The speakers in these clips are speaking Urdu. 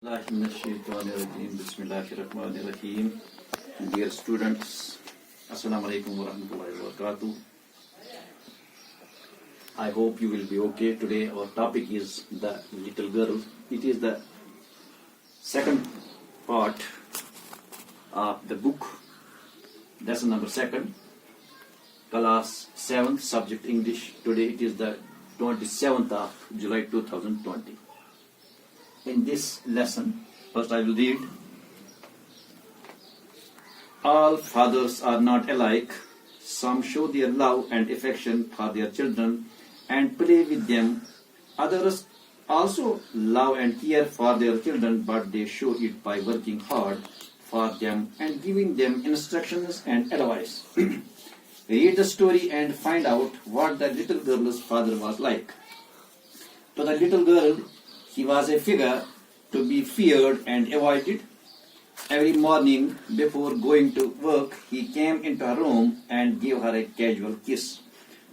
Bismillahirrahmanirrahim. Dear students, Assalamu alaikum wa rahmatullahi wa barakatuh. I hope you will be okay. Today our topic is the little girl. It is the second part of the book, lesson number 2, class 7th, subject English. Today it is the 27th of July 2020. In this lesson, first I will read. All fathers are not alike. Some show their love and affection for their children and play with them. Others also love and care for their children, but they show it by working hard for them and giving them instructions and advice. Read the story and find out what the little girl's father was like. To the little girl, he was a figure to be feared and avoided. Every morning before going to work, he came into her room and gave her a casual kiss,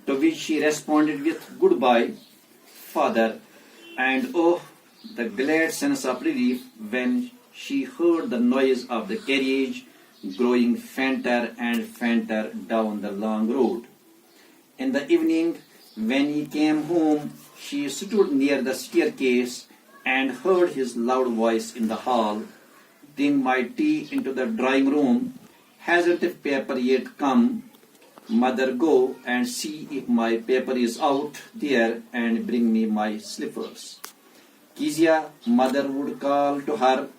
to which she responded with "Goodbye, father," and oh, the glad sense of relief when she heard the noise of the carriage growing fainter and fainter down the long road. In the evening, when he came home, she stood near the staircase and heard his loud voice in the hall. "Bring my tea into the drawing room. Hasn't a paper yet come? Mother, go and see if my paper is out there and bring me my slippers." Kezia, mother would call to her,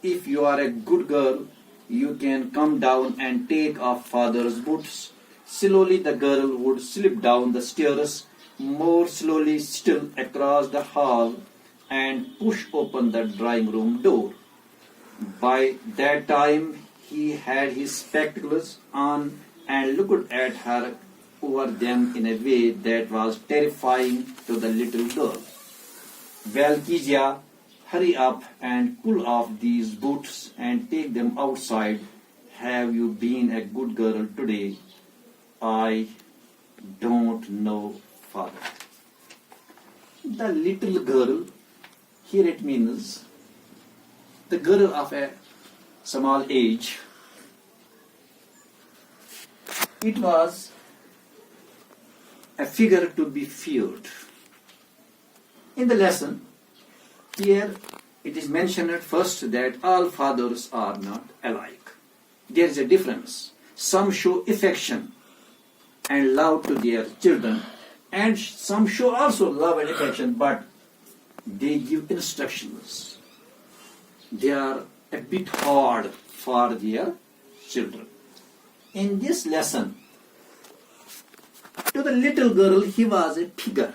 "If you are a good girl, you can come down and take off father's boots." Slowly the girl would slip down the stairs, more slowly still across the hall, and push open the drawing room door. By that time he had his spectacles on and looked at her over them in a way that was terrifying to the little girl. "Well, Kezia, hurry up and pull off these boots and take them outside. Have you been a good girl today?" "I don't know, father." The little girl, here it means the girl of a small age. It was a figure to be feared. In the lesson, here it is mentioned at first that all fathers are not alike. There is a difference. Some show affection and love to their children, and some show also love and affection, but they give instructions. They are a bit hard for their children. In this lesson, to the little girl, he was a figure.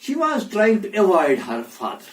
She was trying to avoid her father.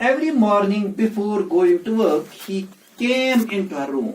Every morning before going to work, he came into her room.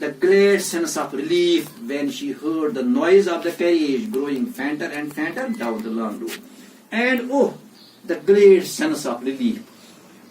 the glad sense of relief when she heard the noise of the carriage growing fainter and fainter down the long road. And oh, the glad sense of relief.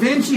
When she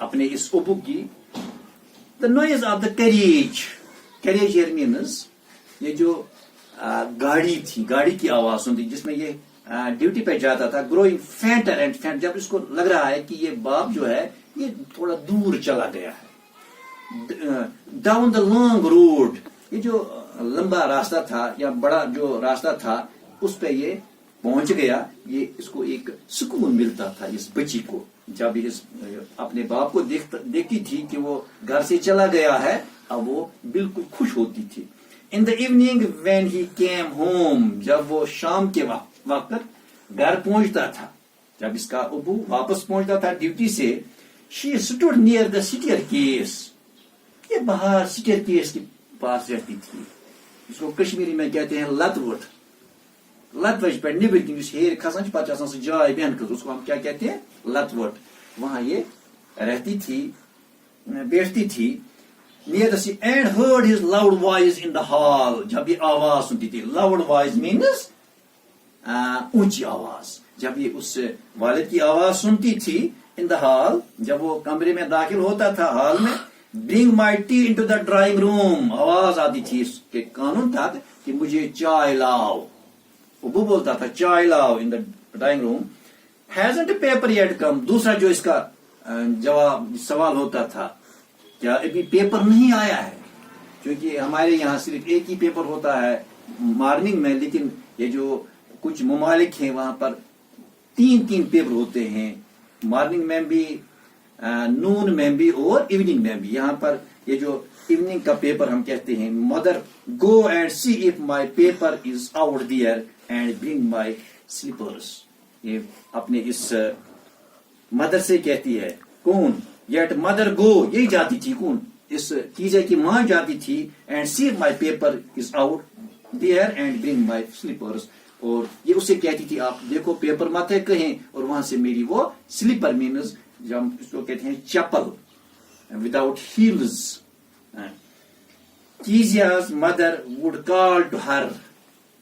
اپنے اس ابو کی. The noise of the carriage. Carriage here means یہ جو گاڑی تھی, گاڑی کی آواز سنتی جس میں یہ ڈیوٹی پہ جاتا تھا. گروئنگ فینٹر اینڈ فینٹر, جب اس کو لگ رہا ہے کہ یہ باپ جو ہے یہ تھوڑا دور چلا گیا ہے. ڈاؤن دا لانگ روڈ, یہ جو لمبا راستہ تھا یا بڑا جو راستہ تھا اس پہ یہ پہنچ گیا. یہ اس کو ایک سکون ملتا تھا اس بچی کو, جب اس اپنے باپ کو دیکھتی تھی کہ وہ گھر سے چلا گیا ہے, اب وہ بالکل خوش ہوتی تھی. In the evening when he came home, جب وہ شام کے وقت گھر پہنچتا تھا, جب اس کا ابو واپس پہنچتا تھا ڈیوٹی سے, she stood near the staircase. یہ باہر staircase کے پاس رہتی تھی. اس کو کشمیری میں کہتے ہیں لت وٹ. لت وج پہ نبر کن اس ہیر کھسان پتہ آسان سہ جائے بیہن خٲطرٕ, اس کو ہم کیا کہتے ہیں لت وٹ. وہاں یہ رہتی تھی, بیٹھتی تھی. near the sea and heard his loud voice in the hall. جب یہ آواز سنتی تھی, loud voice means اونچی آواز. جب یہ اس والد کی آواز سنتی تھی in the hall, جب وہ کمرے میں داخل ہوتا تھا ہال میں, bring my tea into the drawing room. آواز آتی تھی اس کے قانون تھا کہ مجھے چائے لاؤ. ابو بولتا تھا چائے لاؤ in the drawing room. hasn't a paper yet come. دوسرا جو اس کا جواب سوال ہوتا تھا, کیا ابھی پیپر نہیں آیا ہے؟ کیونکہ ہمارے یہاں صرف ایک ہی پیپر ہوتا ہے مارننگ میں, لیکن یہ جو کچھ ممالک ہیں وہاں پر 3 پیپر ہوتے ہیں, مارننگ میں بھی, نون میں بھی اور ایوننگ میں بھی. یہاں پر یہ جو ایوننگ کا پیپر ہم کہتے ہیں, mother go and see if my paper is out there and bring my slippers. یہ اپنے اس مدر سے کہتی ہے. کون؟ یٹ مدر گو, یہی جاتی تھی. کون؟ اس کیجے کی ماں جاتی تھی. And see my paper is out there and bring my slippers. اور یہ اسے کہتی تھی آپ دیکھو پیپر مت ہے کہیں, اور وہاں سے میری وہ سلیپر مینز, جو ہم اس کو کہتے ہیں چپل, without heels. Kezia's mother would call to her.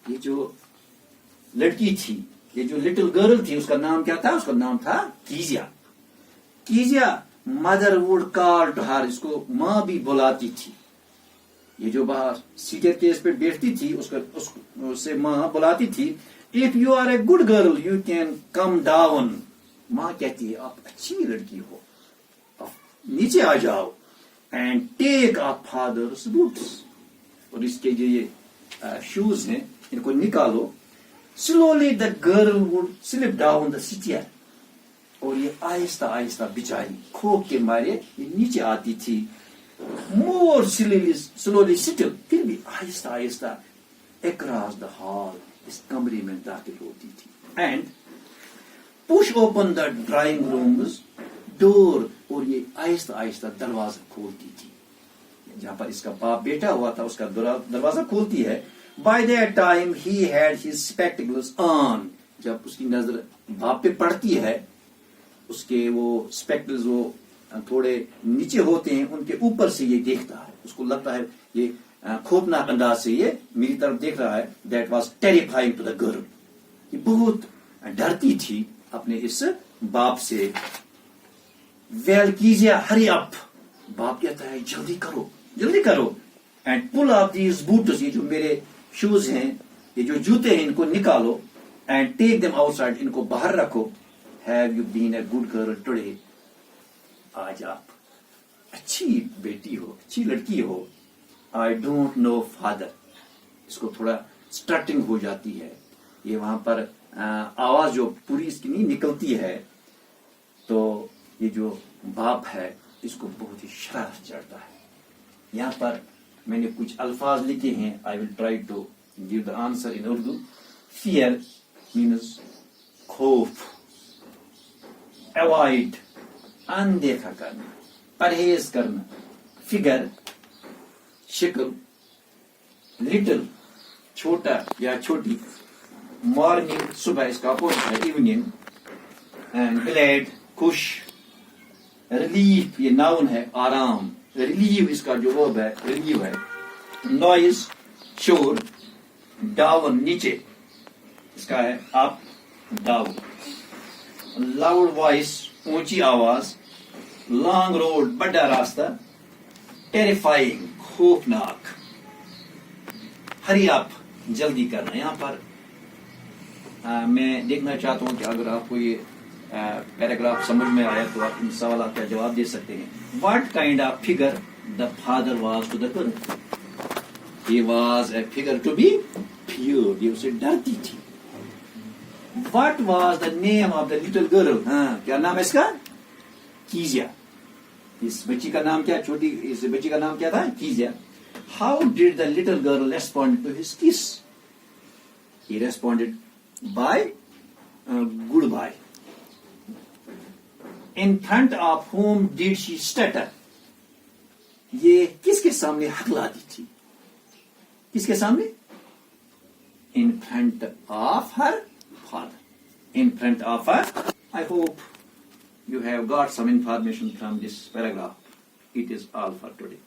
یہ جو لڑکی تھی, یہ جو لٹل گرل تھی, اس کا نام کیا تھا؟ اس کا نام تھا Kezia. Kezia mother would call to her, اس کو ماں بھی بلاتی تھی. یہ جو باہر سیٹر کیس پہ بیٹھتی تھی اس سے ماں بلاتی تھی. If you are a good girl you can come down. ماں کہتی ہے آپ اچھی لڑکی ہو, آپ نیچے آ جاؤ. And take up father's boots, اور اس کے جو یہ شوز ہیں ان کو نکالو. Slowly the girl would slip down the stair. اور یہ آہستہ آہستہ بچاری کھوک کے مارے یہ نیچے آتی تھی. مور سلولی سٹل, پھر بھی آہستہ آہستہ اکراس دا ہال, اس کمرے میں داخل ہوتی تھی. And push open the drawing room's door, اور یہ آہستہ آہستہ دروازہ کھولتی تھی. جہاں پر اس کا باپ بیٹھا ہوا تھا اس کا دروازہ کھولتی ہے. By that time he had his spectacles on. جب اس کی نظر باپ پہ پڑتی ہے, اس کے وہ اسپیکٹلز وہ تھوڑے نیچے ہوتے ہیں, ان کے اوپر سے یہ دیکھتا ہے. اس کو لگتا ہے یہ خوفناک انداز سے یہ میری طرف دیکھ رہا ہے. That was terrifying to the girl. یہ بہت ڈرتی تھی اپنے اس باپ سے. ویل کیجیا ہری اپ. باپ کہتا ہے جلدی کرو جلدی کرو. And pull off these boots, یہ جو میرے شوز ہیں, یہ جو جوتے ہیں, ان کو نکالو. And take them outside, ان کو باہر رکھو. Have you been a good girl today? آج آپ اچھی بیٹی ہو, اچھی لڑکی ہو. I don't know father. اس کو تھوڑا اسٹرٹنگ ہو جاتی ہے. یہ وہاں پر آواز جو پوری اس کی نہیں نکلتی ہے, تو یہ جو باپ ہے اس کو بہت ہی شرارت چڑھتا ہے. یہاں پر میں نے کچھ الفاظ لکھے ہیں. I will try to give the answer in Urdu. Fear means خوف. اوائڈ اندیکھا کرنا, پرہیز کرنا. فگر شکل. لٹل چھوٹا یا چھوٹی. مارننگ صبح, اس کا اپوزٹ ہے ایوننگ. اینڈ گلیڈ خوش. ریلیف یہ ناؤن ہے آرام. ریلیو اس کا جو ورب ہے ریلیو ہے. نوائز شور. ڈاؤن نیچے, اس کا ہے اپ ڈاؤن. لاؤڈ وائس اونچی آواز. لانگ روڈ, بڑا راستہ, ٹیریفائنگ, خوفناک. ہری آپ, جلدی کرنا. یہاں پر میں دیکھنا چاہتا ہوں کہ اگر آپ کو یہ پیراگراف سمجھ میں آیا تو آپ ان سوالات کا جواب دے سکتے ہیں. What kind of figure the father was to the girl? He was a figure to be feared, یہ اسے ڈرتی تھی. What was the name of the little girl? کیا نام ہے اس کا؟ کیزیا. اس بچی کا نام کیا, چھوٹی اس بچی کا نام کیا تھا؟ Kezia. How did the little girl respond to his kiss? He responded by goodbye. In front of whom did she stutter? یہ کس کے سامنے ہکلاتی تھی؟ کس کے سامنے؟ In front of her father. In front of her. I hope you have got some information from this paragraph. It is all for today.